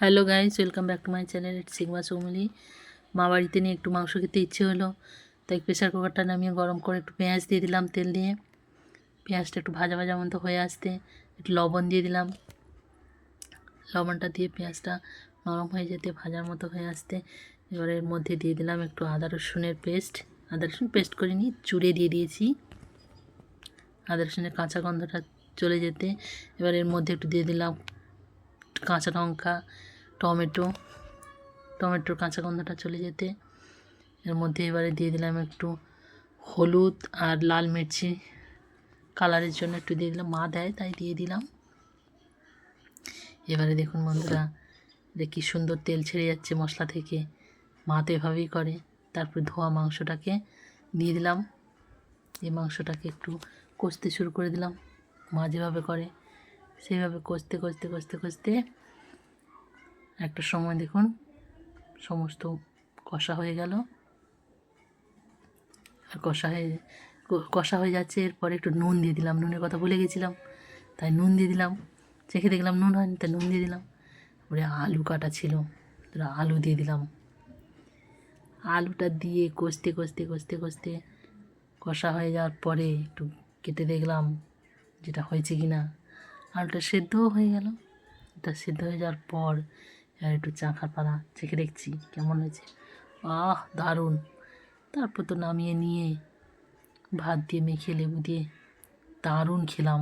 Hello guys, welcome back to my channel. It's Sigma Choumuli. মা বাড়িতে নিয়ে একটু মাংস খেতে ইচ্ছে হলো, তাই প্রেশার কুকারটা নামিয়ে গরম করে একটু পেঁয়াজ দিয়ে দিলাম তেল দিয়ে। পেঁয়াজটা একটু ভাজা ভাজা মতো হয়ে আসতে একটু লবণ দিয়ে দিলাম। লবণটা দিয়ে পেঁয়াজটা নরম হয়ে যেতে ভাজার মতো হয়ে আসতে এবার এর মধ্যে দিয়ে দিলাম একটু আদা রসুনের পেস্ট। আদা রসুন পেস্ট করিনি, চুড়ে দিয়ে দিয়েছি। আদা রসুনের কাঁচা গন্ধটা চলে যেতে এবার এর মধ্যে একটু দিয়ে দিলাম কাঁচা লঙ্কা, টমেটোর কাঁচা গন্ধটা চলে যেতে এর মধ্যে এবারে দিয়ে দিলাম একটু হলুদ আর লাল মির্চি কালারের জন্য একটু দিয়ে দিলাম, মা দেয় তাই দিয়ে দিলাম। এবারে দেখুন বন্ধুরা, এটা কী সুন্দর তেল ছেড়ে যাচ্ছে মশলা থেকে। মা তো এভাবেই করে। তারপর ধোয়া মাংসটাকে দিয়ে দিলাম। এই মাংসটাকে একটু কষতে শুরু করে দিলাম, মা যেভাবে করে সেইভাবে কষতে কষতে কষতে কষতে একটা সময় দেখুন সমস্ত কষা হয়ে গেল। আর কষা হয়ে যাচ্ছে। এরপরে একটু নুন দিয়ে দিলাম, নুনের কথা ভুলে গেছিলাম তাই নুন দিয়ে দিলাম। চেখে দেখলাম নুন হয়নি তাই নুন দিয়ে দিলাম। তারপরে আলু কাটা ছিল, আলু দিয়ে দিলাম। আলুটা দিয়ে কষতে কষতে কষতে কষতে কষা হয়ে যাওয়ার পরে একটু কেটে দেখলাম যেটা হয়েছে কি না। আলুটা সেদ্ধও হয়ে গেল। এটা সেদ্ধ হয়ে যাওয়ার পর আর একটু চাখার পালা চেখে দেখছি কেমন হয়েছে। দারুণ! তারপর তো নামিয়ে নিয়ে ভাত দিয়ে মেখে লেবু দিয়ে দারুণ খেলাম।